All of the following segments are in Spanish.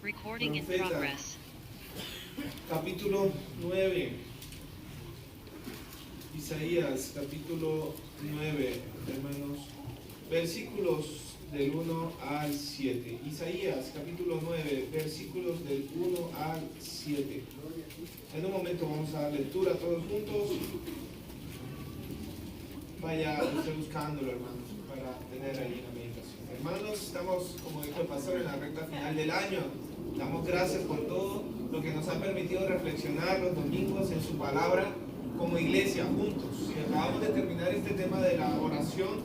Recording in Profeta, progress. capítulo 9. Isaías, capítulo 9, hermanos, versículos del 1 al 7. Isaías, capítulo 9, versículos del 1 al 7. En un momento vamos a dar lectura todos juntos. Vaya usted buscándolo, hermanos, para tener ahí la meditación. Hermanos, estamos, como dijo el pastor, en la recta final del año. Damos gracias por todo lo que nos ha permitido reflexionar los domingos en su palabra como iglesia, juntos. Y acabamos de terminar este tema de la oración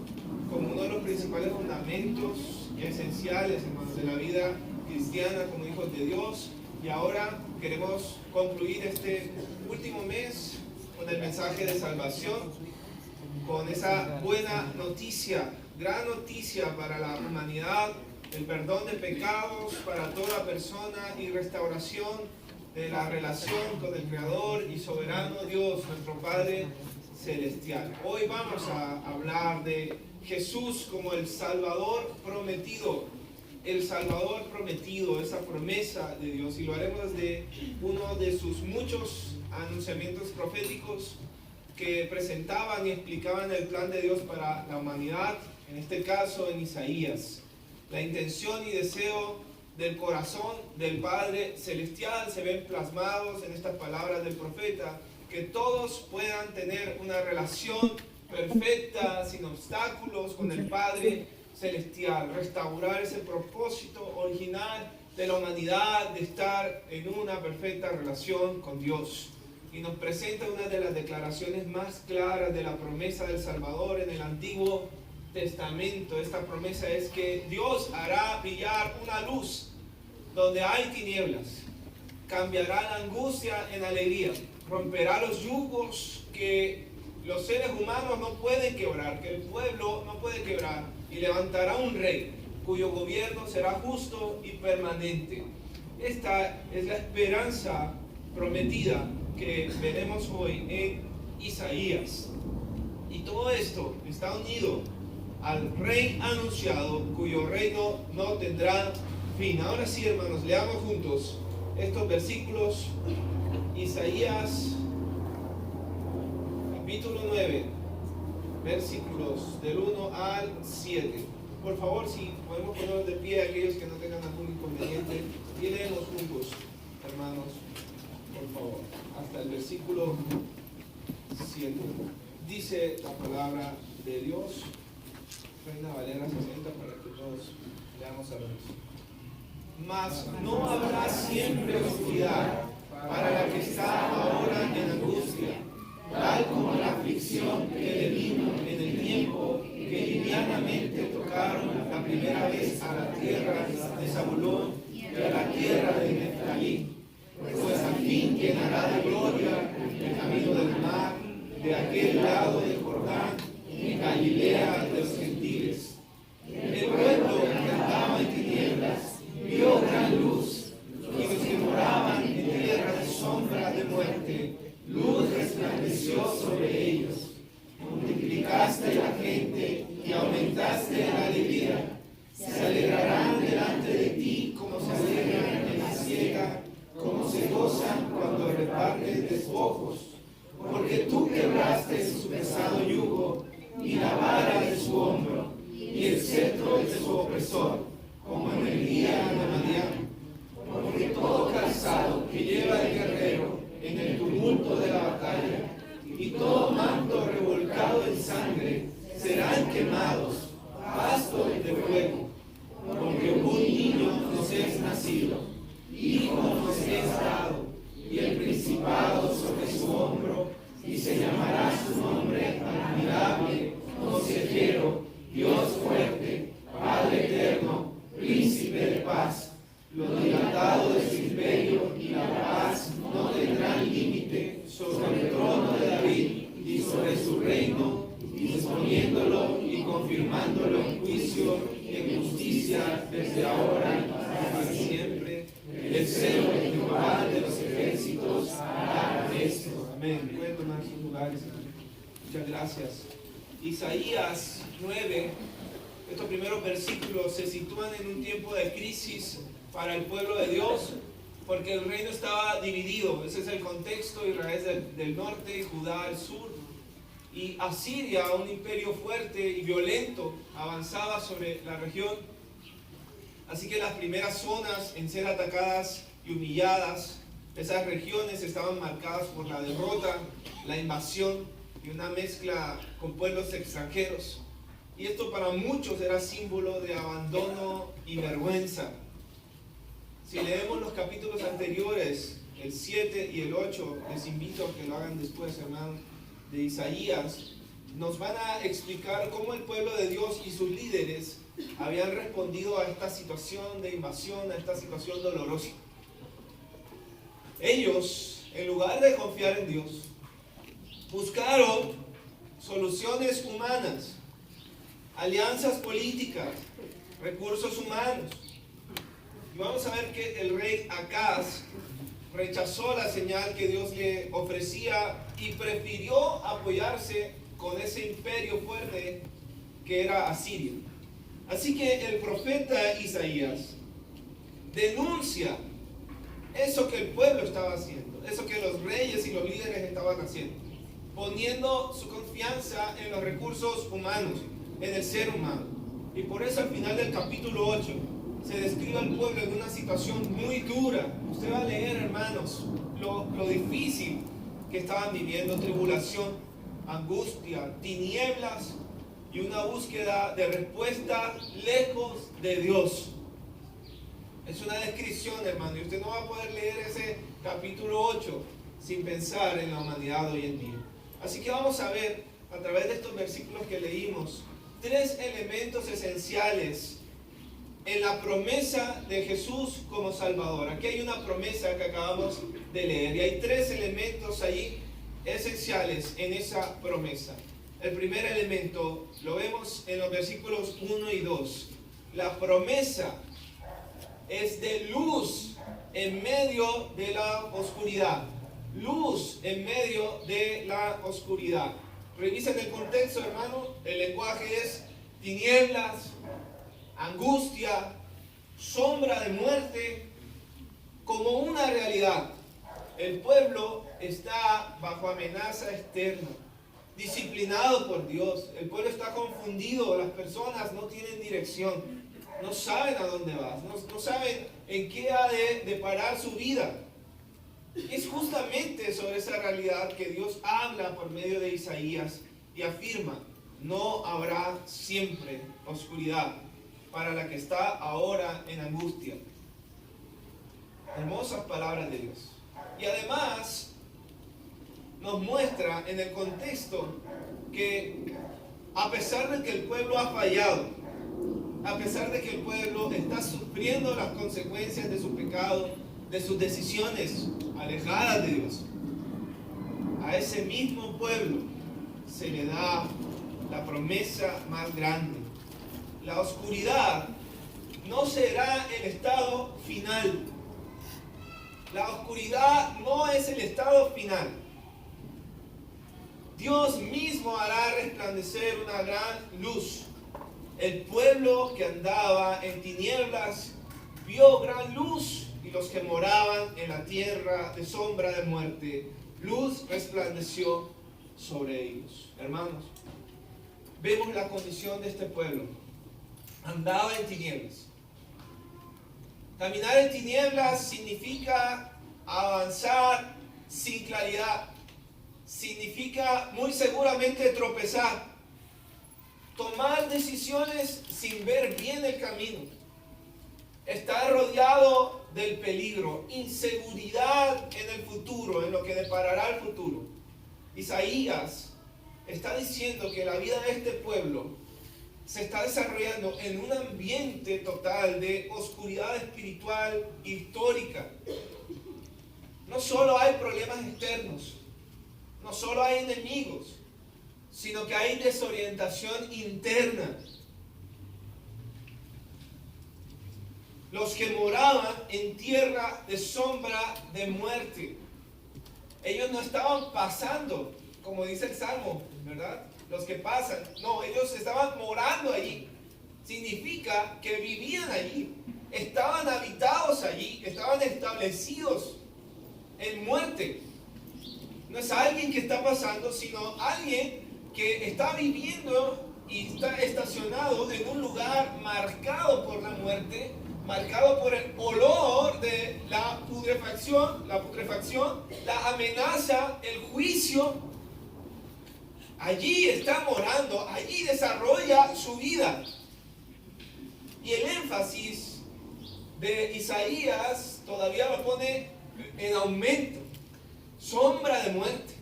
como uno de los principales fundamentos y esenciales, hermanos, de la vida cristiana como hijos de Dios. Y ahora queremos concluir este último mes con el mensaje de salvación, con esa buena noticia, gran noticia para la humanidad, el perdón de pecados para toda persona y restauración de la relación con el Creador y soberano Dios, nuestro Padre Celestial. Hoy vamos a hablar de Jesús como el Salvador prometido, esa promesa de Dios, y lo haremos desde uno de sus muchos anunciamientos proféticos que presentaban y explicaban el plan de Dios para la humanidad, en este caso en Isaías. La intención y deseo del corazón del Padre Celestial se ven plasmados en estas palabras del profeta, que todos puedan tener una relación perfecta, sin obstáculos, con el Padre Celestial, restaurar ese propósito original de la humanidad de estar en una perfecta relación con Dios. Y nos presenta una de las declaraciones más claras de la promesa del Salvador en el Antiguo Testamento. Esta promesa es que Dios hará brillar una luz donde hay tinieblas, cambiará la angustia en alegría, romperá los yugos que los seres humanos no pueden quebrar, que el pueblo no puede quebrar, y levantará un rey cuyo gobierno será justo y permanente. Esta es la esperanza prometida que veremos hoy en Isaías. Y todo esto está unido al rey anunciado, cuyo reino no tendrá fin. Ahora sí, hermanos, leamos juntos estos versículos. Isaías capítulo 9, versículos del 1 al 7. Por favor, si podemos ponernos de pie aquellos que no tengan algún inconveniente, y leemos juntos, hermanos, por favor, hasta el versículo 7. Dice la palabra de Dios. Reina Valera 60, para que todos leamos a la vez. Mas no habrá siempre oscuridad para la que está ahora en angustia, tal como la aflicción que le vino en el tiempo que livianamente tocaron la primera vez a la tierra de Zabulón y a la tierra de Neftalí, pues al fin llenará de gloria el camino del mar, de aquel lado del Jordán, en Galilea de los gentiles. El pueblo que andaba en tinieblas vio gran luz, y los que moraban en tierra de sombra de muerte, luz resplandeció sobre ellos. Multiplicaste la gente y aumentaste la alegría. Se alegrarán delante de ti como se alegran en la siega, como se gozan cuando reparten despojos. Porque tú quebraste su pesado yugo y la vara de su hombro y el cetro de su opresor, como en el día de Madián. Porque todo calzado que lleva el guerrero en el tumulto de la batalla y todo manto revolcado en sangre serán quemados, pasto de fuego. Porque un niño nos es nacido, hijo nos es dado, y el principado sobre su hombro, y se llamará su nombre admirable, consejero, Dios fuerte, Padre eterno, príncipe de paz. Lo dilatado de su imperio y la paz no tendrán límite sobre el trono de David y sobre su reino, disponiéndolo y confirmándolo en juicio y en justicia desde ahora y para siempre. El celo de Jehová de los ejércitos hará esto. Amén. Pueden tomar sus lugares. Muchas gracias. Isaías 9, estos primeros versículos se sitúan en un tiempo de crisis para el pueblo de Dios, porque el reino estaba dividido. Ese es el contexto: Israel del norte y Judá al sur. Y Asiria, un imperio fuerte y violento, avanzaba sobre la región. Así que las primeras zonas en ser atacadas y humilladas, esas regiones estaban marcadas por la derrota, la invasión y una mezcla con pueblos extranjeros. Y esto para muchos era símbolo de abandono y vergüenza. Si leemos los capítulos anteriores, el 7 y el 8, les invito a que lo hagan después, hermanos, de Isaías, nos van a explicar cómo el pueblo de Dios y sus líderes habían respondido a esta situación de invasión, a esta situación dolorosa. Ellos, en lugar de confiar en Dios, buscaron soluciones humanas, alianzas políticas, recursos humanos. Y vamos a ver que el rey Acaz rechazó la señal que Dios le ofrecía y prefirió apoyarse con ese imperio fuerte que era Asiria. Así que el profeta Isaías denuncia eso que el pueblo estaba haciendo, eso que los reyes y los líderes estaban haciendo, poniendo su confianza en los recursos humanos, en el ser humano. Y por eso al final del capítulo 8 se describe al pueblo en una situación muy dura. Usted va a leer, hermanos, lo difícil que estaban viviendo: tribulación, angustia, tinieblas y una búsqueda de respuesta lejos de Dios. Es una descripción, hermano, y usted no va a poder leer ese capítulo 8 sin pensar en la humanidad hoy en día. Así que vamos a ver, a través de estos versículos que leímos, tres elementos esenciales en la promesa de Jesús como Salvador. Aquí hay una promesa que acabamos de leer y hay tres elementos allí esenciales en esa promesa. El primer elemento lo vemos en los versículos 1 y 2. La promesa es de luz en medio de la oscuridad. Luz en medio de la oscuridad. Revisen el contexto, hermano. El lenguaje es tinieblas, angustia, sombra de muerte, como una realidad. El pueblo está bajo amenaza externa, disciplinado por Dios. El pueblo está confundido, las personas no tienen dirección, no saben a dónde vas, no saben en qué ha de parar su vida. Es justamente sobre esa realidad que Dios habla por medio de Isaías y afirma: no habrá siempre oscuridad para la que está ahora en angustia. Hermosas palabras de Dios. Y además nos muestra en el contexto que a pesar de que el pueblo ha fallado, a pesar de que el pueblo está sufriendo las consecuencias de su pecado, de sus decisiones alejadas de Dios, a ese mismo pueblo se le da la promesa más grande. La oscuridad no será el estado final. La oscuridad no es el estado final. Dios mismo hará resplandecer una gran luz. El pueblo que andaba en tinieblas vio gran luz, y los que moraban en la tierra de sombra de muerte, luz resplandeció sobre ellos. Hermanos, vemos la condición de este pueblo. Andaba en tinieblas. Caminar en tinieblas significa avanzar sin claridad. Significa muy seguramente tropezar. Tomar decisiones sin ver bien el camino. Estar rodeado del peligro. Inseguridad en el futuro, en lo que deparará el futuro. Isaías está diciendo que la vida de este pueblo se está desarrollando en un ambiente total de oscuridad espiritual histórica. No solo hay problemas externos, no solo hay enemigos, sino que hay desorientación interna. Los que moraban en tierra de sombra de muerte, ellos no estaban pasando, como dice el Salmo, ¿verdad? Los que pasan, no, ellos estaban morando allí, significa que vivían allí, estaban habitados allí, estaban establecidos en muerte. No es alguien que está pasando, sino alguien que está viviendo y está estacionado en un lugar marcado por la muerte, marcado por el olor de la putrefacción, la amenaza, el juicio. Allí está morando, allí desarrolla su vida. Y el énfasis de Isaías todavía lo pone en aumento. Sombra de muerte,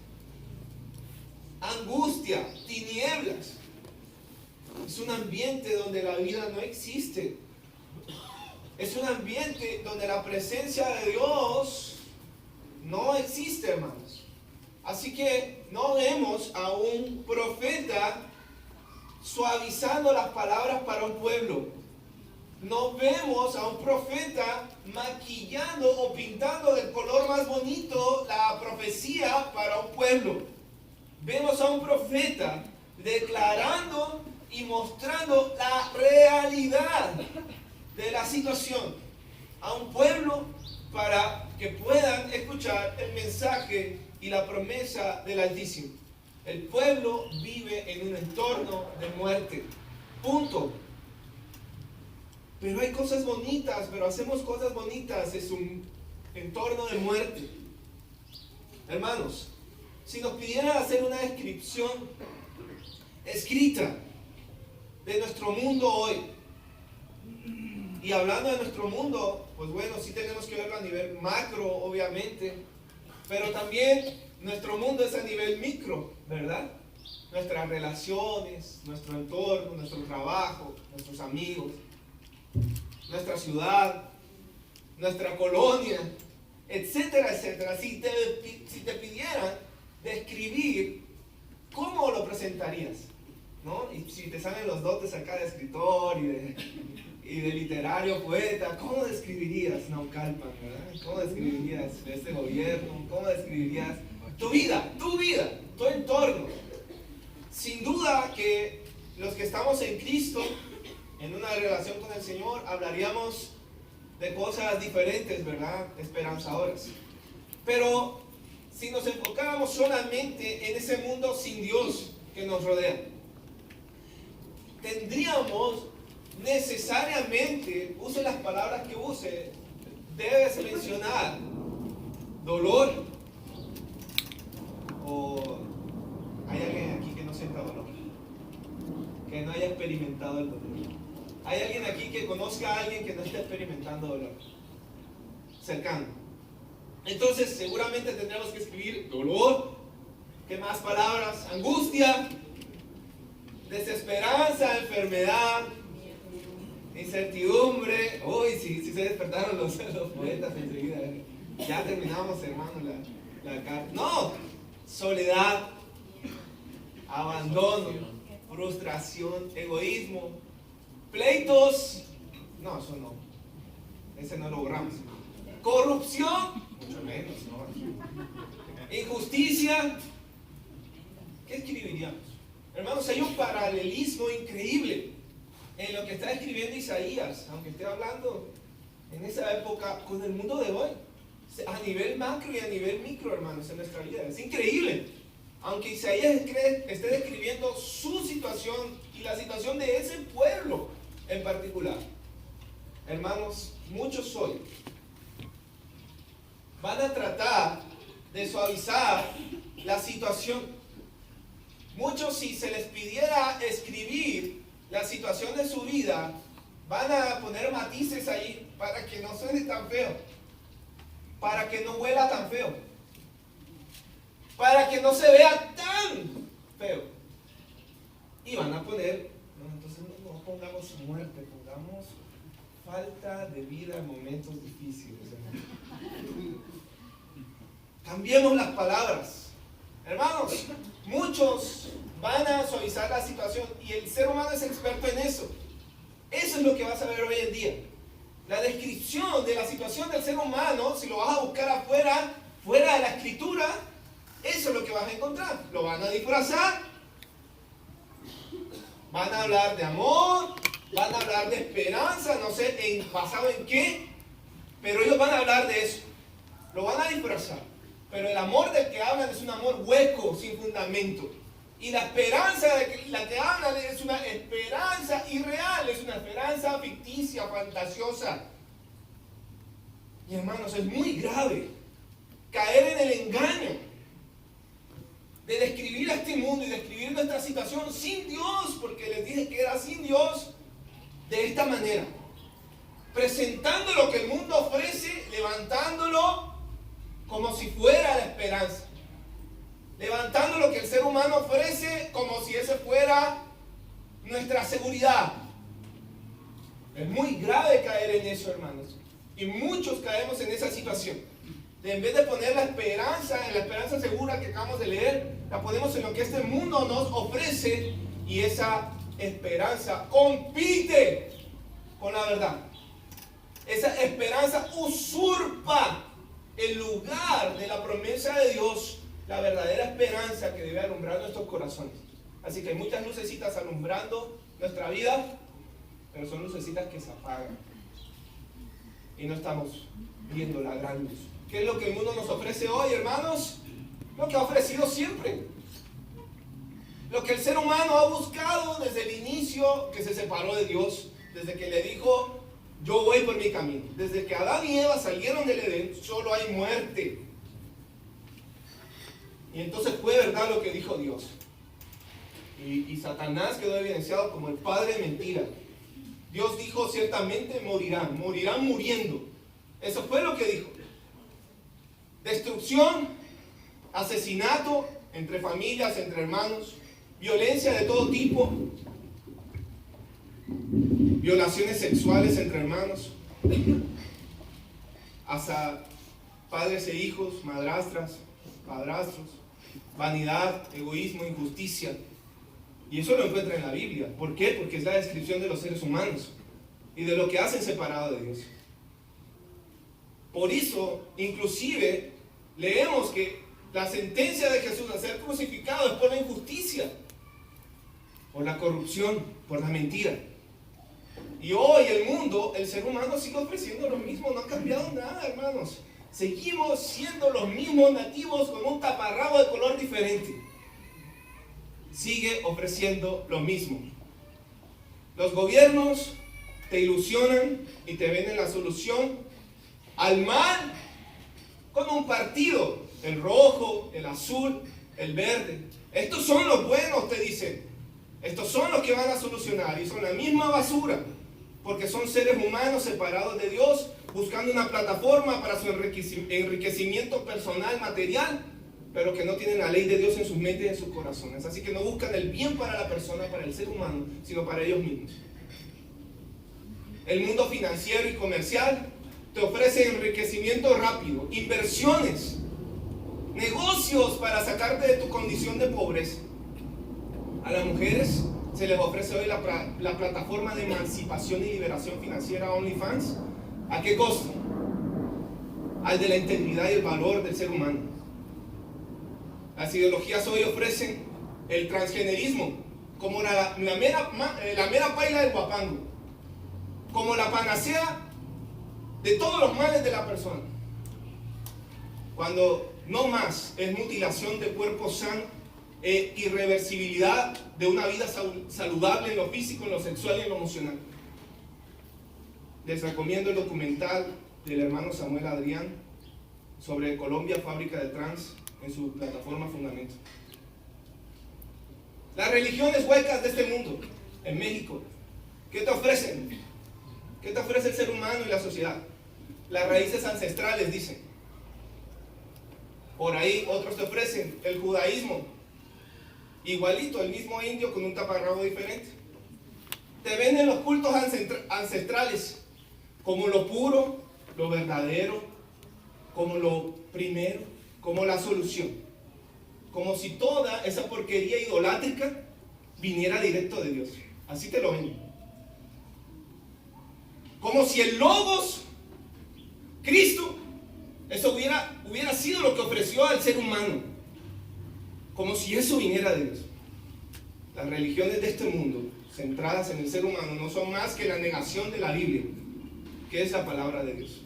angustia, tinieblas. Es un ambiente donde la vida no existe. Es un ambiente donde la presencia de Dios no existe, hermanos. Así que no vemos a un profeta suavizando las palabras para un pueblo. No vemos a un profeta maquillando o pintando del color más bonito la profecía para un pueblo. Vemos a un profeta declarando y mostrando la realidad de la situación a un pueblo para que puedan escuchar el mensaje y la promesa del Altísimo. El pueblo vive en un entorno de muerte. Punto. Pero hay cosas bonitas, pero hacemos cosas bonitas. Es un entorno de muerte. Hermanos, si nos pidieran hacer una descripción escrita de nuestro mundo hoy, y hablando de nuestro mundo, pues bueno, sí tenemos que verlo a nivel macro, obviamente, pero también nuestro mundo es a nivel micro, ¿verdad? Nuestras relaciones, nuestro entorno, nuestro trabajo, nuestros amigos, nuestra ciudad, nuestra colonia, etcétera, etcétera. Si te pidieran describir, ¿cómo lo presentarías? ¿No? Y si te salen los dotes acá de escritor y de literario, poeta, ¿cómo describirías Naucalpan, ¿verdad? ¿Cómo describirías este gobierno? ¿Cómo describirías tu vida, tu entorno? Sin duda que los que estamos en Cristo, en una relación con el Señor, hablaríamos de cosas diferentes, ¿verdad? Esperanzadoras. Pero si nos enfocáramos solamente en ese mundo sin Dios que nos rodea, tendríamos necesariamente, use las palabras que use, debes mencionar dolor. ¿O hay alguien aquí que no sienta dolor? Que no haya experimentado el dolor. ¿Hay alguien aquí que conozca a alguien que no esté experimentando dolor? Cercano. Entonces seguramente tendremos que escribir dolor. ¿Qué más palabras? Angustia, desesperanza, enfermedad, incertidumbre. Uy, sí se despertaron los poetas enseguida. Ya terminamos, hermano, la carta. No, soledad, abandono, frustración, egoísmo, pleitos. No, eso no. Ese no lo borramos. Corrupción, mucho menos, ¿no? Injusticia. ¿Qué escribiríamos? Hermanos, hay un paralelismo increíble en lo que está escribiendo Isaías, aunque esté hablando en esa época, con el mundo de hoy, a nivel macro y a nivel micro, hermanos, en nuestra vida. Es increíble. Aunque Isaías esté describiendo su situación y la situación de ese pueblo en particular, hermanos, muchos hoy van a tratar de suavizar la situación. Muchos, si se les pidiera escribir la situación de su vida, van a poner matices ahí para que no suene tan feo, para que no huela tan feo, para que no se vea tan feo. Y van a poner, no, entonces no pongamos muerte, pongamos falta de vida en momentos difíciles. Cambiemos las palabras. Hermanos, muchos van a suavizar la situación y el ser humano es experto en eso. Eso es lo que vas a ver hoy en día. La descripción de la situación del ser humano, si lo vas a buscar afuera, fuera de la escritura, eso es lo que vas a encontrar. Lo van a disfrazar. Van a hablar de amor, van a hablar de esperanza, no sé basado en qué, pero ellos van a hablar de eso. Lo van a disfrazar. Pero el amor del que hablan es un amor hueco, sin fundamento. Y la esperanza de la que hablan es una esperanza irreal, es una esperanza ficticia, fantasiosa. Y hermanos, es muy grave caer en el engaño de describir a este mundo y describir nuestra situación sin Dios, porque les dije que era sin Dios, de esta manera, presentando lo que el mundo ofrece, levantándolo como si fuera la esperanza, levantando lo que el ser humano ofrece como si ese fuera nuestra seguridad. Es muy grave caer en eso, hermanos, y muchos caemos en esa situación. En vez de poner la esperanza en la esperanza segura que acabamos de leer, la ponemos en lo que este mundo nos ofrece, y esa esperanza compite con la verdad. Esa esperanza usurpa el lugar de la promesa de Dios, la verdadera esperanza que debe alumbrar nuestros corazones. Así que hay muchas lucecitas alumbrando nuestra vida, pero son lucecitas que se apagan y no estamos viendo la gran luz. ¿Qué es lo que el mundo nos ofrece hoy, hermanos? Lo que ha ofrecido siempre. Lo que el ser humano ha buscado desde el inicio que se separó de Dios, desde que le dijo, yo voy por mi camino. Desde que Adán y Eva salieron del Edén, solo hay muerte. Y entonces fue verdad lo que dijo Dios. Y Satanás quedó evidenciado como el padre de mentira. Dios dijo, ciertamente morirán muriendo. Eso fue lo que dijo. Destrucción, asesinato entre familias, entre hermanos, violencia de todo tipo, violaciones sexuales entre hermanos, hasta padres e hijos, madrastras, padrastros, vanidad, egoísmo, injusticia. Y eso lo encuentra en la Biblia. ¿Por qué? Porque es la descripción de los seres humanos y de lo que hacen separado de Dios. Por eso, inclusive, leemos que la sentencia de Jesús a ser crucificado es por la injusticia, por la corrupción, por la mentira. Y hoy el mundo, el ser humano sigue ofreciendo lo mismo, no ha cambiado nada, hermanos. Seguimos siendo los mismos nativos con un taparrabo de color diferente. Sigue ofreciendo lo mismo. Los gobiernos te ilusionan y te venden la solución al mal con un partido, el rojo, el azul, el verde. Estos son los buenos, te dicen. Estos son los que van a solucionar, y son la misma basura, porque son seres humanos separados de Dios, buscando una plataforma para su enriquecimiento personal, material, pero que no tienen la ley de Dios en sus mentes y en sus corazones. Así que no buscan el bien para la persona, para el ser humano, sino para ellos mismos. El mundo financiero y comercial te ofrece enriquecimiento rápido, inversiones, negocios para sacarte de tu condición de pobreza. A las mujeres se les ofrece hoy la plataforma de emancipación y liberación financiera OnlyFans. ¿A qué costo? Al de la integridad y el valor del ser humano. Las ideologías hoy ofrecen el transgenerismo como la mera paila del guapango, como la panacea de todos los males de la persona, cuando no más es mutilación de cuerpo sano, irreversibilidad de una vida saludable en lo físico, en lo sexual y en lo emocional. Les recomiendo el documental del hermano Samuel Adrián sobre Colombia, fábrica de trans, en su plataforma Fundamento. Las religiones huecas de este mundo, en México, ¿qué te ofrecen? ¿Qué te ofrece el ser humano y la sociedad? Las raíces ancestrales, dicen. Por ahí otros te ofrecen el judaísmo, igualito, el mismo indio con un taparrabo diferente. Te venden los cultos ancestrales como lo puro, lo verdadero, como lo primero, como la solución. Como si toda esa porquería idolátrica viniera directo de Dios. Así te lo venden. Como si el Logos, Cristo, eso hubiera sido lo que ofreció al ser humano. Como si eso viniera de Dios. Las religiones de este mundo centradas en el ser humano, no son más que la negación de la Biblia, que es la palabra de Dios.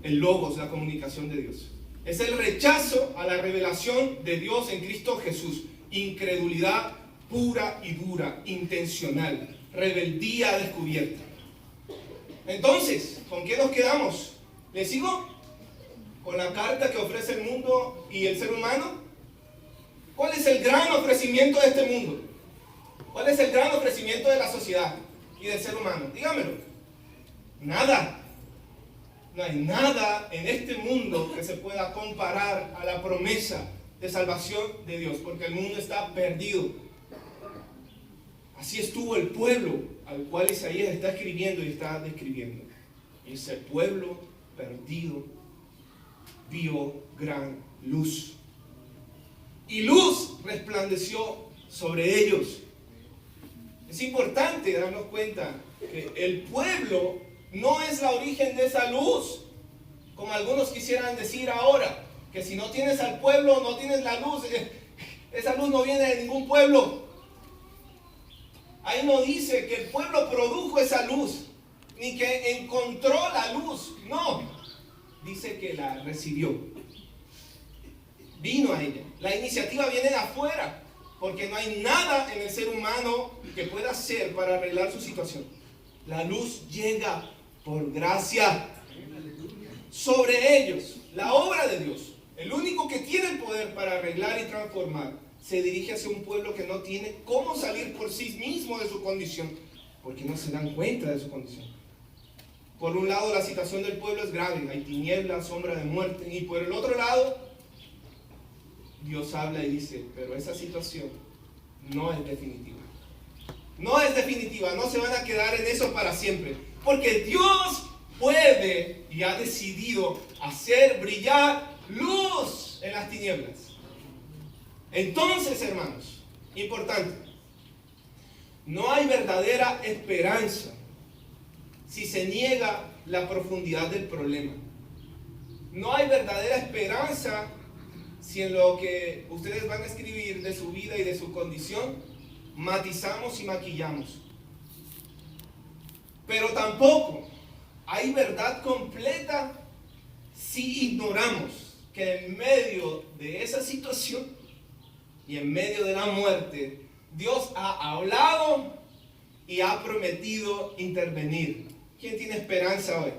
El logos, la comunicación de Dios. Es el rechazo a la revelación de Dios en Cristo Jesús. Incredulidad pura y dura, intencional, rebeldía descubierta. Entonces, ¿con qué nos quedamos? ¿Les sigo? ¿Con la carta que ofrece el mundo y el ser humano? ¿Cuál es el gran ofrecimiento de este mundo? ¿Cuál es el gran ofrecimiento de la sociedad y del ser humano? Dígamelo. Nada. No hay nada en este mundo que se pueda comparar a la promesa de salvación de Dios, porque el mundo está perdido. Así estuvo el pueblo al cual Isaías está escribiendo y está describiendo. Y ese pueblo perdido vio gran luz. Y luz resplandeció sobre ellos. Es importante darnos cuenta que el pueblo no es la origen de esa luz, como algunos quisieran decir ahora, que si no tienes al pueblo, no tienes la luz. Esa luz no viene de ningún pueblo. Ahí no dice que el pueblo produjo esa luz, ni que encontró la luz. No, dice que la recibió. Vino a ella. La iniciativa viene de afuera, porque no hay nada en el ser humano que pueda hacer para arreglar su situación. La luz llega por gracia sobre ellos. La obra de Dios, el único que tiene el poder para arreglar y transformar, se dirige hacia un pueblo que no tiene cómo salir por sí mismo de su condición, porque no se dan cuenta de su condición. Por un lado, la situación del pueblo es grave, hay tinieblas, sombra de muerte, y por el otro lado, Dios habla y dice, pero esa situación no es definitiva. No es definitiva, no se van a quedar en eso para siempre, porque Dios puede y ha decidido hacer brillar luz en las tinieblas. Entonces, hermanos, importante, no hay verdadera esperanza si se niega la profundidad del problema. No hay verdadera esperanza si en lo que ustedes van a escribir de su vida y de su condición matizamos y maquillamos. Pero tampoco hay verdad completa si ignoramos que en medio de esa situación y en medio de la muerte, Dios ha hablado y ha prometido intervenir. ¿Quién tiene esperanza hoy?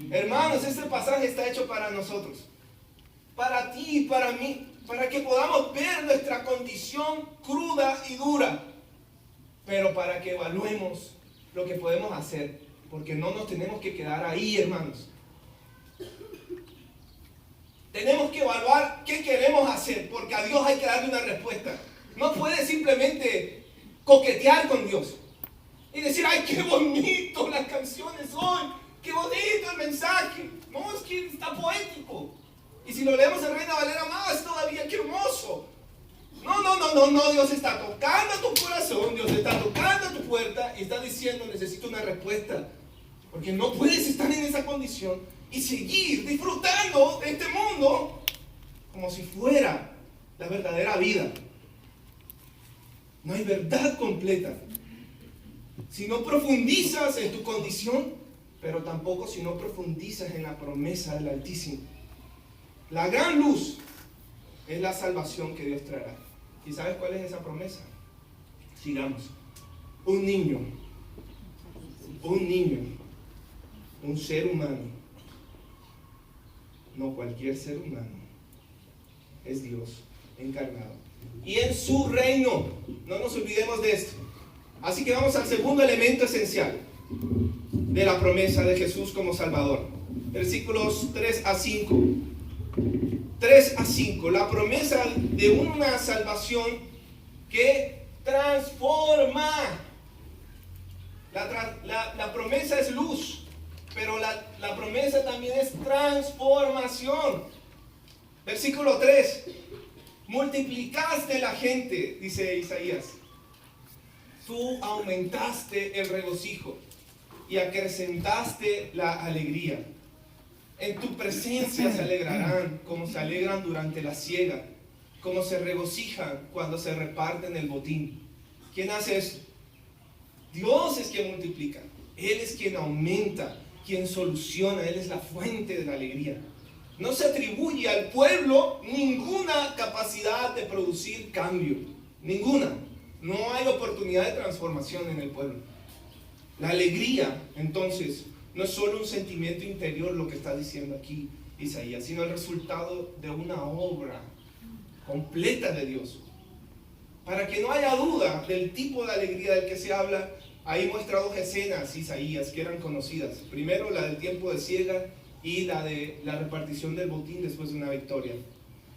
Hermanos, este pasaje está hecho para nosotros, para ti y para mí, para que podamos ver nuestra condición cruda y dura, pero para que evaluemos lo que podemos hacer, porque no nos tenemos que quedar ahí, hermanos. Tenemos que evaluar qué queremos hacer, porque a Dios hay que darle una respuesta. No puedes simplemente coquetear con Dios y decir, ay, qué bonito las canciones hoy, qué bonito el mensaje. No, es que está poético. Y si lo leemos en Reina Valera más todavía, qué hermoso. No, Dios está tocando tu corazón, Dios está tocando tu puerta y está diciendo, necesito una respuesta. Porque no puedes estar en esa condición y seguir disfrutando de este mundo como si fuera la verdadera vida. No hay verdad completa si no profundizas en tu condición, pero tampoco si no profundizas en la promesa del Altísimo. La gran luz es la salvación que Dios traerá. ¿Y sabes cuál es esa promesa? Sigamos. Un niño, un ser humano, no cualquier ser humano, es Dios encarnado. Y en su reino, no nos olvidemos de esto. Así que vamos al segundo elemento esencial de la promesa de Jesús como Salvador. Versículos 3 a 5. 3 a 5. La promesa de una salvación que transforma. La promesa es luz, pero la promesa también es transformación. Versículo 3. Multiplicaste la gente, dice Isaías. Tú aumentaste el regocijo y acrecentaste la alegría. En tu presencia se alegrarán como se alegran durante la siega, como se regocijan cuando se reparten el botín. ¿Quién hace eso? Dios es quien multiplica, Él es quien aumenta, quien soluciona, Él es la fuente de la alegría. No se atribuye al pueblo ninguna capacidad de producir cambio, ninguna. No hay oportunidad de transformación en el pueblo. La alegría, entonces, no es solo un sentimiento interior lo que está diciendo aquí Isaías, sino el resultado de una obra completa de Dios. Para que no haya duda del tipo de alegría del que se habla, ahí muestra dos escenas Isaías que eran conocidas. Primero la del tiempo de siega y la de la repartición del botín después de una victoria.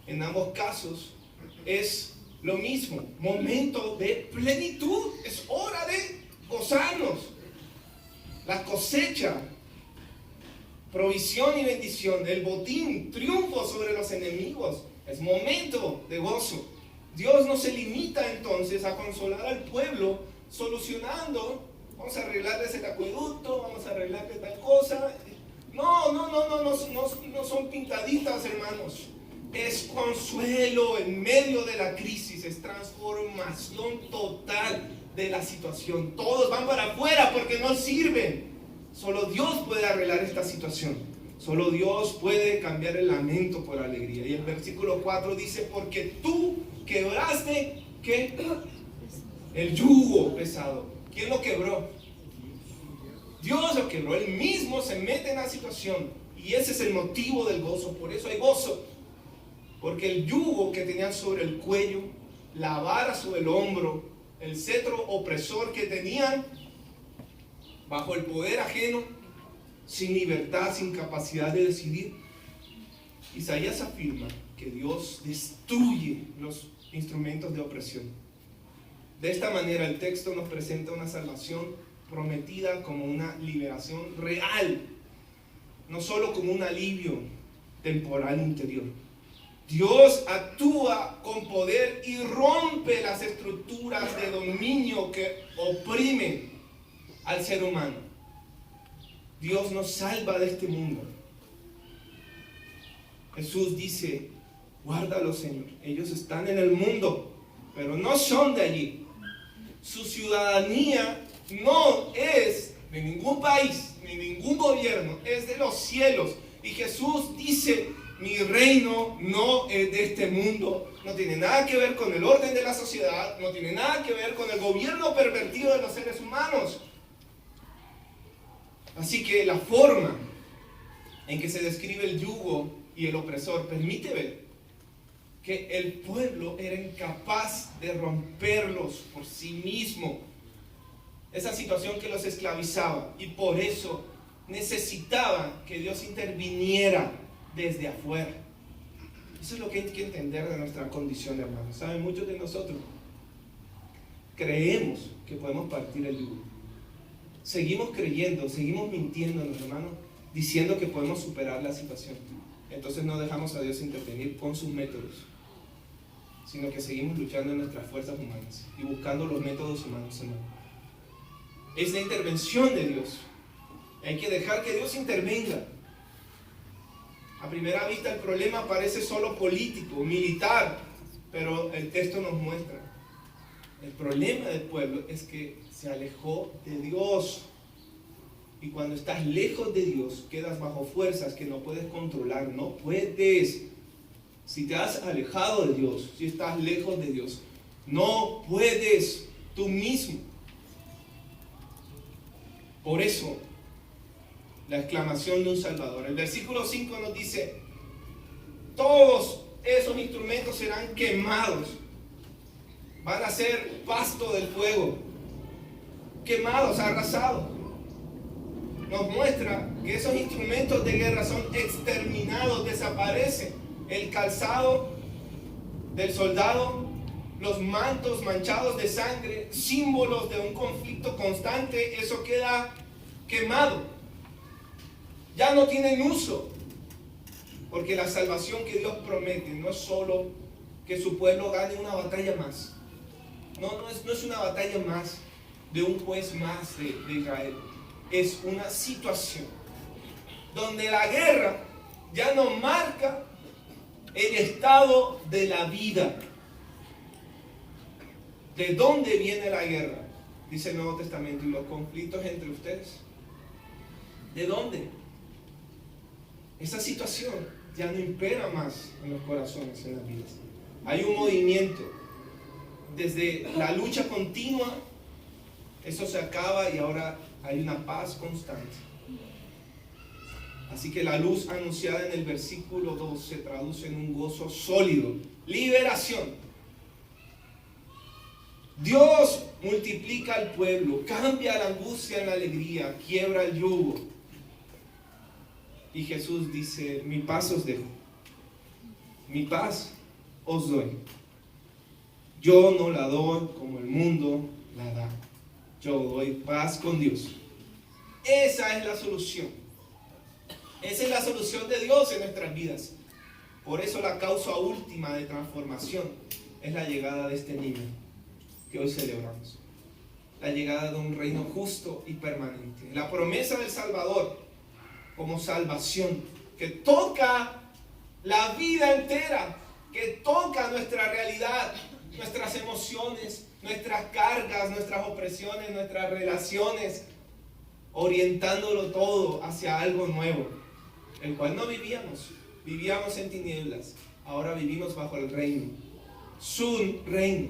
En ambos casos es lo mismo, momento de plenitud, es hora de gozarnos. La cosecha, provisión y bendición, el botín, triunfo sobre los enemigos, es momento de gozo. Dios no se limita entonces a consolar al pueblo solucionando, vamos a arreglarles el acueducto, vamos a arreglarles tal cosa. No son pintaditas, hermanos. Es consuelo en medio de la crisis, es transformación total de la situación. Todos van para afuera porque no sirven. Solo Dios puede arreglar esta situación. Solo Dios puede cambiar el lamento por alegría. Y el versículo 4 dice, porque tú quebraste, ¿qué? El yugo pesado. ¿Quién lo quebró? Dios lo quebró. Él mismo se mete en la situación. Y ese es el motivo del gozo. Por eso hay gozo. Porque el yugo que tenían sobre el cuello, la vara sobre el hombro, el cetro opresor que tenían bajo el poder ajeno, sin libertad, sin capacidad de decidir. Isaías afirma que Dios destruye los instrumentos de opresión. De esta manera el texto nos presenta una salvación prometida como una liberación real, no solo como un alivio temporal interior. Dios actúa con poder y rompe las estructuras de dominio que oprimen al ser humano. Dios nos salva de este mundo. Jesús dice, guárdalos, Señor. Ellos están en el mundo, pero no son de allí. Su ciudadanía no es de ningún país, ni ningún gobierno, es de los cielos. Y Jesús dice, mi reino no es de este mundo, no tiene nada que ver con el orden de la sociedad, no tiene nada que ver con el gobierno pervertido de los seres humanos. Así que la forma en que se describe el yugo y el opresor permite ver que el pueblo era incapaz de romperlos por sí mismo. Esa situación que los esclavizaba, y por eso necesitaban que Dios interviniera desde afuera. Eso es lo que hay que entender de nuestra condición, hermanos. Saben, muchos de nosotros creemos que podemos partir el yugo. Seguimos creyendo, seguimos mintiéndonos, hermanos, diciendo que podemos superar la situación. Entonces no dejamos a Dios intervenir con sus métodos, sino que seguimos luchando en nuestras fuerzas humanas y buscando los métodos humanos, hermanos. Es la intervención de Dios. Hay que dejar que Dios intervenga. A primera vista el problema parece solo político, militar, pero el texto nos muestra. El problema del pueblo es que se alejó de Dios. Y cuando estás lejos de Dios, quedas bajo fuerzas que no puedes controlar. No puedes. Si te has alejado de Dios, si estás lejos de Dios, no puedes tú mismo. Por eso, la exclamación de un Salvador. El versículo 5 nos dice, todos esos instrumentos serán quemados. Van a ser pasto del fuego. Quemados, arrasados. Nos muestra que esos instrumentos de guerra son exterminados, desaparecen. El calzado del soldado, los mantos manchados de sangre, símbolos de un conflicto constante, eso queda quemado. Ya no tienen uso, porque la salvación que Dios promete no es solo que su pueblo gane una batalla más. No es una batalla más de un juez más de Israel. Es una situación donde la guerra ya no marca el estado de la vida. ¿De dónde viene la guerra? dice el Nuevo Testamento, y los conflictos entre ustedes. ¿De dónde? Esa situación ya no impera más en los corazones, en las vidas. Hay un movimiento. Desde la lucha continua, eso se acaba y ahora hay una paz constante. Así que la luz anunciada en el versículo 2 se traduce en un gozo sólido. Liberación. Dios multiplica al pueblo, cambia la angustia en la alegría, quiebra el yugo. Y Jesús dice, mi paz os dejo, mi paz os doy. Yo no la doy como el mundo la da. Yo doy paz con Dios. Esa es la solución. Esa es la solución de Dios en nuestras vidas. Por eso la causa última de transformación es la llegada de este niño que hoy celebramos. La llegada de un reino justo y permanente. La promesa del Salvador como salvación que toca la vida entera, que toca nuestra realidad, nuestras emociones, nuestras cargas, nuestras opresiones, nuestras relaciones, orientándolo todo hacia algo nuevo, el cual no vivíamos. Vivíamos en tinieblas, ahora vivimos bajo el reino, su reino.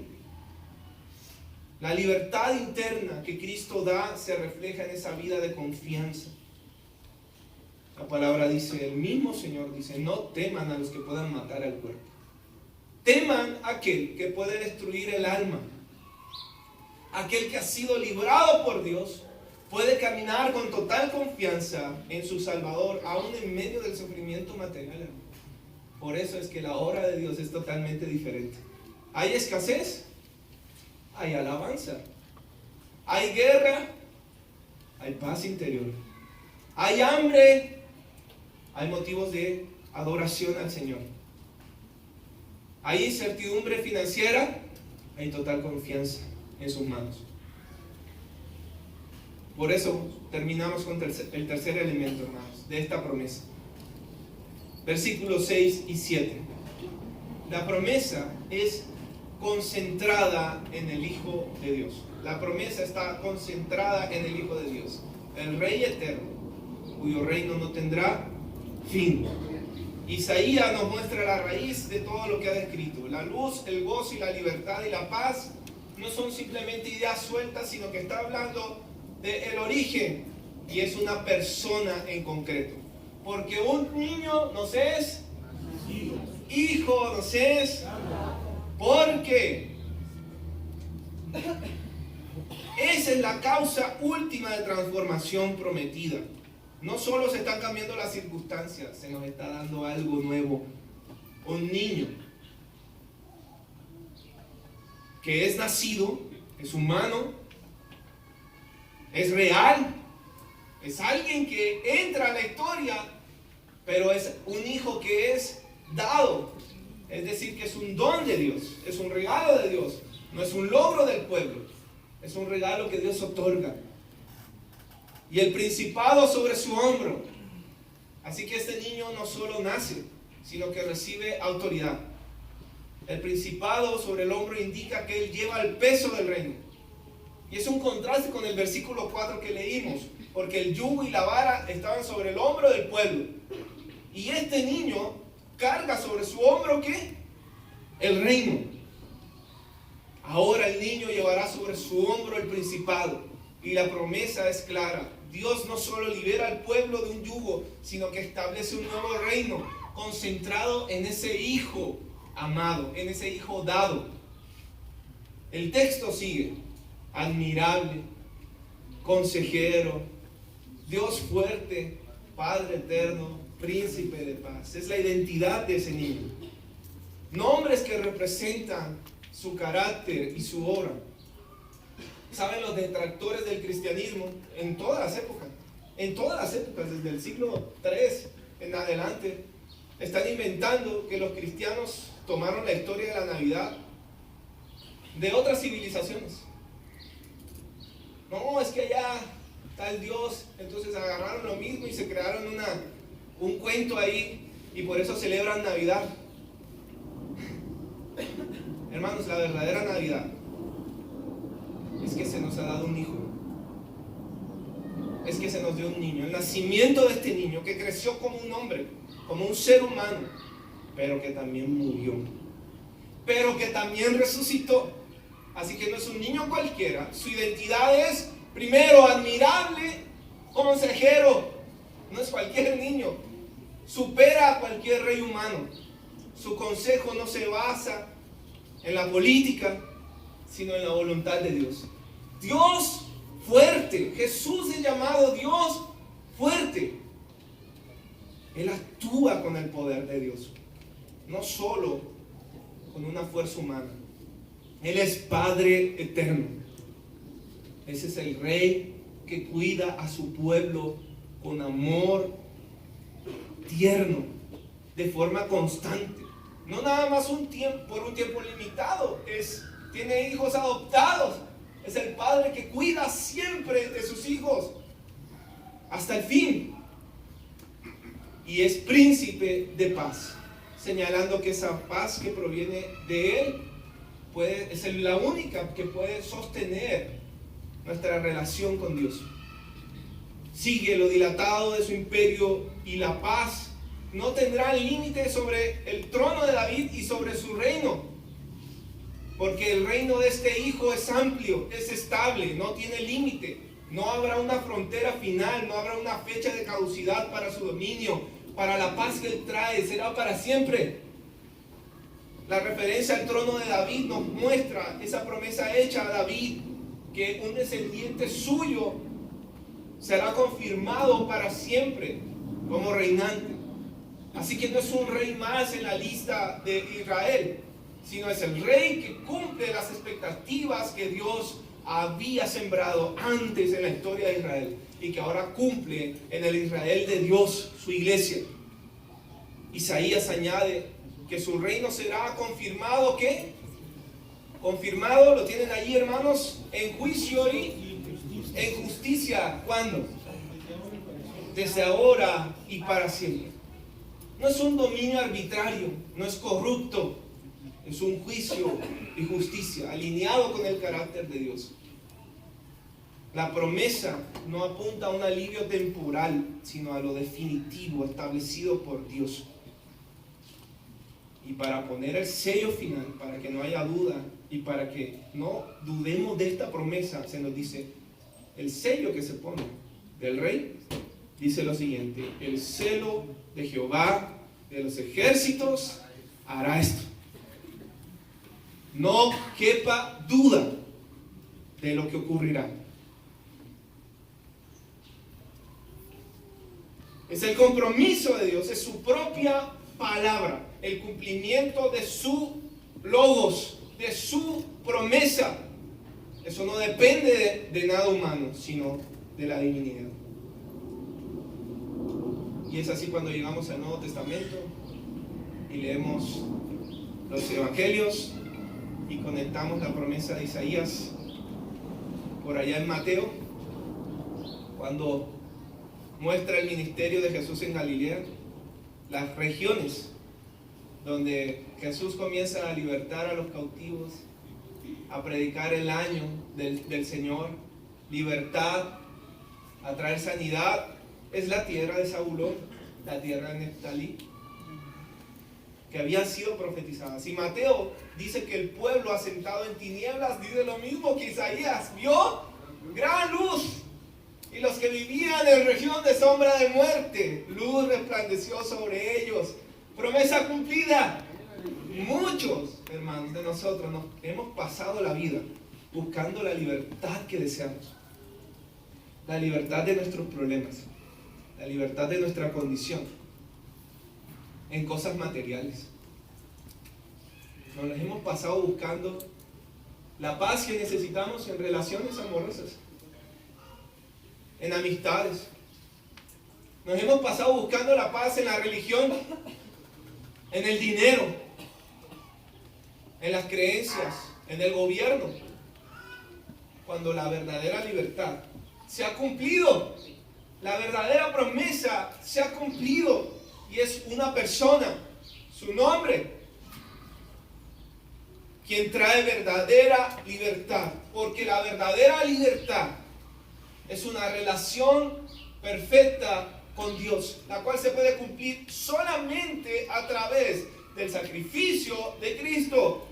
La libertad interna que Cristo da se refleja en esa vida de confianza. La palabra dice, el mismo Señor dice, no teman a los que puedan matar al cuerpo. Teman a aquel que puede destruir el alma. Aquel que ha sido librado por Dios puede caminar con total confianza en su Salvador, aún en medio del sufrimiento material. Por eso es que la obra de Dios es totalmente diferente. ¿Hay escasez? Hay alabanza. ¿Hay guerra? Hay paz interior. ¿Hay hambre? Hay motivos de adoración al Señor. ¿Hay incertidumbre financiera? Hay total confianza en sus manos. Por eso terminamos con el tercer elemento, hermanos, de esta promesa. Versículos 6 y 7. La promesa es concentrada en el Hijo de Dios. La promesa está concentrada en el Hijo de Dios, el Rey eterno, cuyo reino no tendrá fin. Isaías nos muestra la raíz de todo lo que ha descrito. La luz, el gozo y la libertad y la paz no son simplemente ideas sueltas, sino que está hablando del origen, y es una persona en concreto. Porque un niño nos es hijo, nos es, porque esa es la causa última de transformación prometida. No solo se están cambiando las circunstancias, se nos está dando algo nuevo. Un niño que es nacido, es humano, es real, es alguien que entra a la historia, pero es un hijo que es dado. Es decir, que es un don de Dios, es un regalo de Dios, no es un logro del pueblo, es un regalo que Dios otorga. Y el principado sobre su hombro. Así que este niño no solo nace, sino que recibe autoridad. El principado sobre el hombro indica que él lleva el peso del reino. Y es un contraste con el versículo 4 que leímos, porque el yugo y la vara estaban sobre el hombro del pueblo. Y este niño carga sobre su hombro, ¿qué? El reino. Ahora el niño llevará sobre su hombro el principado. Y la promesa es clara. Dios no solo libera al pueblo de un yugo, sino que establece un nuevo reino concentrado en ese hijo amado, en ese hijo dado. El texto sigue: admirable, consejero, Dios fuerte, Padre eterno, príncipe de paz. Es la identidad de ese niño. Nombres que representan su carácter y su obra. ¿Saben? Los detractores del cristianismo en todas las épocas, desde el siglo III en adelante, están inventando que los cristianos tomaron la historia de la Navidad de otras civilizaciones. No, es que allá está el Dios, entonces agarraron lo mismo y se crearon un cuento ahí, y por eso celebran Navidad. Hermanos, la verdadera Navidad es que se nos ha dado un hijo. Es que se nos dio un niño. El nacimiento de este niño que creció como un hombre, como un ser humano, pero que también murió, pero que también resucitó. Así que no es un niño cualquiera. Su identidad es, primero, admirable consejero. No es cualquier niño. Supera a cualquier rey humano. Su consejo no se basa en la política, sino en la voluntad de Dios. Dios fuerte. Jesús es llamado Dios fuerte. Él actúa con el poder de Dios, no solo con una fuerza humana. Él es Padre eterno. Ese es el Rey que cuida a su pueblo con amor tierno, de forma constante. No nada más por un tiempo limitado. Tiene hijos adoptados. Es el Padre que cuida siempre de sus hijos hasta el fin. Y es príncipe de paz, señalando que esa paz que proviene de Él es la única que puede sostener nuestra relación con Dios. Sigue lo dilatado de su imperio, y la paz no tendrá límite sobre el trono de David y sobre su reino, porque el reino de este hijo es amplio, es estable, no tiene límite. No habrá una frontera final, no habrá una fecha de caducidad para su dominio. Para la paz que Él trae será para siempre. La referencia al trono de David nos muestra esa promesa hecha a David, que un descendiente suyo será confirmado para siempre como reinante. Así que no es un rey más en la lista de Israel, sino es el rey que cumple las expectativas que Dios había sembrado antes en la historia de Israel, y que ahora cumple en el Israel de Dios, su iglesia. Isaías añade que su reino será confirmado. ¿Qué? Confirmado, lo tienen allí, hermanos, en juicio y en justicia. ¿Cuándo? Desde ahora y para siempre. No es un dominio arbitrario, no es corrupto, es un juicio y justicia alineado con el carácter de Dios. La promesa no apunta a un alivio temporal, sino a lo definitivo establecido por Dios. Y para poner el sello final, para que no haya duda y para que no dudemos de esta promesa, se nos dice, el sello que se pone del rey, dice lo siguiente: el celo de Jehová de los ejércitos hará esto. No quepa duda de lo que ocurrirá. Es el compromiso de Dios, es su propia palabra, el cumplimiento de su logos, de su promesa. Eso no depende de nada humano, sino de la divinidad. Y es así cuando llegamos al Nuevo Testamento y leemos los evangelios y conectamos la promesa de Isaías por allá en Mateo, cuando muestra el ministerio de Jesús en Galilea, las regiones donde Jesús comienza a libertar a los cautivos, a predicar el año del Señor, libertad, a traer sanidad. Es la tierra de Zabulón, la tierra de Neftalí, que había sido profetizada. Si Mateo dice que el pueblo asentado en tinieblas, dice lo mismo que Isaías: vio gran luz, y los que vivían en región de sombra de muerte, luz resplandeció sobre ellos. Promesa cumplida. Muchos, hermanos, de nosotros nos hemos pasado la vida buscando la libertad que deseamos, la libertad de nuestros problemas, la libertad de nuestra condición, en cosas materiales. Nos las hemos pasado buscando la paz que necesitamos en relaciones amorosas, en amistades. Nos hemos pasado buscando la paz en la religión, en el dinero, en las creencias, en el gobierno, cuando la verdadera libertad se ha cumplido. La verdadera promesa se ha cumplido, y es una persona, su nombre, quien trae verdadera libertad, porque la verdadera libertad es una relación perfecta con Dios, la cual se puede cumplir solamente a través del sacrificio de Cristo.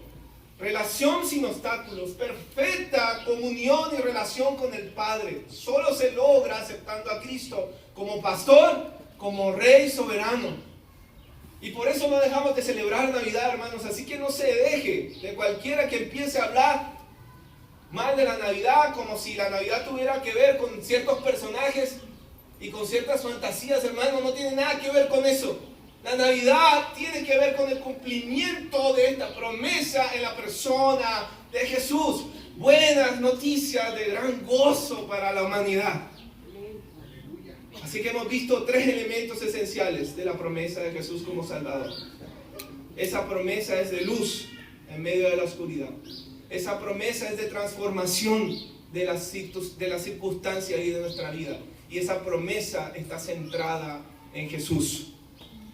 Relación sin obstáculos, perfecta comunión y relación con el Padre. Solo se logra aceptando a Cristo como pastor, como Rey soberano. Y por eso no dejamos de celebrar Navidad, hermanos. Así que no se deje de cualquiera que empiece a hablar mal de la Navidad, como si la Navidad tuviera que ver con ciertos personajes y con ciertas fantasías, hermanos. No tiene nada que ver con eso. La Navidad tiene que ver con el cumplimiento de esta promesa en la persona de Jesús. Buenas noticias de gran gozo para la humanidad. Así que hemos visto 3 elementos esenciales de la promesa de Jesús como Salvador. Esa promesa es de luz en medio de la oscuridad. Esa promesa es de transformación de las circunstancias y de nuestra vida. Y esa promesa está centrada en Jesús,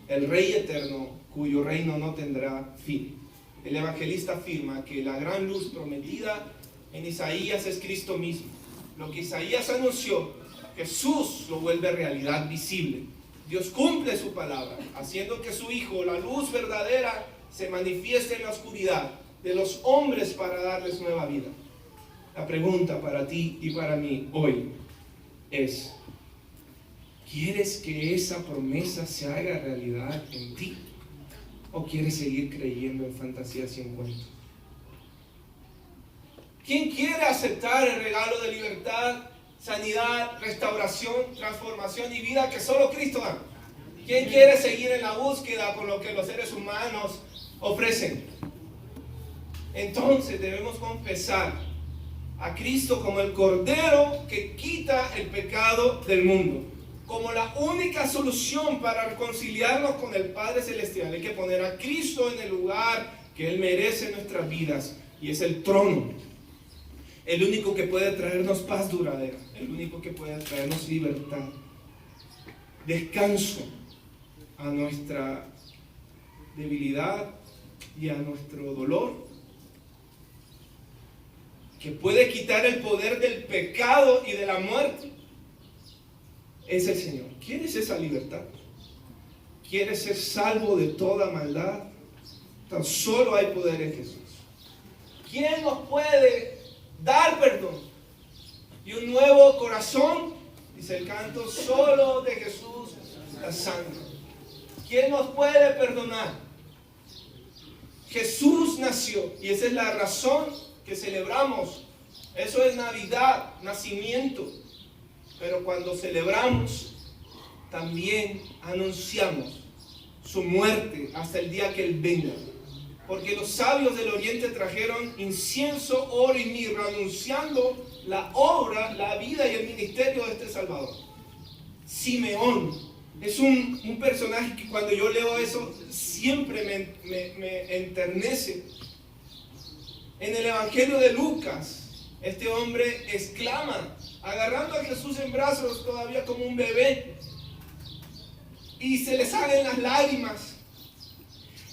el Rey eterno, cuyo reino no tendrá fin. El evangelista afirma que la gran luz prometida en Isaías es Cristo mismo. Lo que Isaías anunció, Jesús lo vuelve realidad visible. Dios cumple su palabra, haciendo que su Hijo, la luz verdadera, se manifieste en la oscuridad de los hombres para darles nueva vida. La pregunta para ti y para mí hoy es: ¿quieres que esa promesa se haga realidad en ti? ¿O quieres seguir creyendo en fantasías y en cuentos? ¿Quién quiere aceptar el regalo de libertad, sanidad, restauración, transformación y vida que solo Cristo da? ¿Quién quiere seguir en la búsqueda con lo que los seres humanos ofrecen? Entonces debemos confesar a Cristo como el Cordero que quita el pecado del mundo, como la única solución para reconciliarnos con el Padre Celestial. Hay que poner a Cristo en el lugar que Él merece en nuestras vidas, y es el trono. El único que puede traernos paz duradera, el único que puede traernos libertad, descanso a nuestra debilidad y a nuestro dolor, que puede quitar el poder del pecado y de la muerte, es el Señor. ¿Quieres esa libertad? ¿Quieres ser salvo de toda maldad? Tan solo hay poder en Jesús. ¿Quién nos puede dar perdón y un nuevo corazón? Dice el canto: solo de Jesús la sangre. ¿Quién nos puede perdonar? Jesús nació, y esa es la razón que celebramos. Eso es Navidad, nacimiento. Pero cuando celebramos, también anunciamos su muerte hasta el día que Él venga. Porque los sabios del Oriente trajeron incienso, oro y mirra, anunciando la obra, la vida y el ministerio de este Salvador. Simeón es un personaje que cuando yo leo eso siempre me enternece. En el Evangelio de Lucas, este hombre exclama, agarrando a Jesús en brazos todavía como un bebé, y se le salen las lágrimas,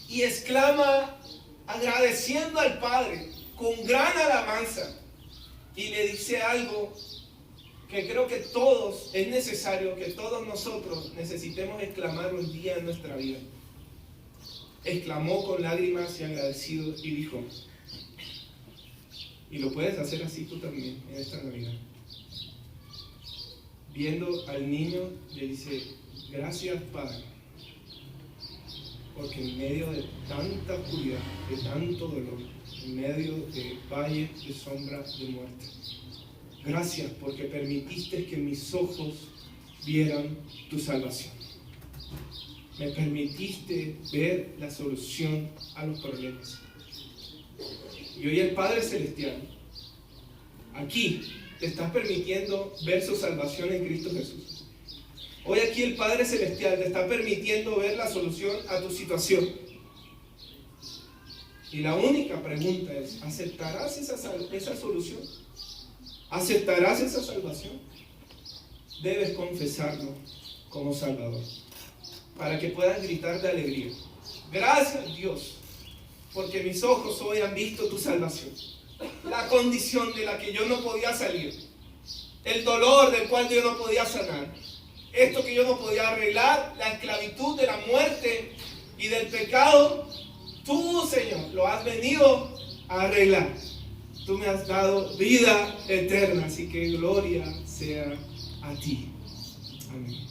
y exclama agradeciendo al Padre con gran alabanza, y le dice algo que creo que todos, es necesario que todos nosotros necesitemos exclamar un día en nuestra vida. Exclamó con lágrimas y agradecido y dijo, y lo puedes hacer así tú también en esta Navidad, viendo al niño, le dice: gracias, Padre, porque en medio de tanta oscuridad, de tanto dolor, en medio de valle de sombra de muerte, gracias porque permitiste que mis ojos vieran tu salvación. Me permitiste ver la solución a los problemas. Y hoy el Padre Celestial, aquí, te está permitiendo ver su salvación en Cristo Jesús. Hoy aquí el Padre Celestial te está permitiendo ver la solución a tu situación. Y la única pregunta es: ¿aceptarás esa solución? ¿Aceptarás esa salvación? Debes confesarlo como Salvador, para que puedas gritar de alegría: gracias, Dios, porque mis ojos hoy han visto tu salvación. La condición de la que yo no podía salir, el dolor del cual yo no podía sanar, esto que yo no podía arreglar, la esclavitud de la muerte y del pecado, tú, Señor, lo has venido a arreglar. Tú me has dado vida eterna, así que gloria sea a ti. Amén.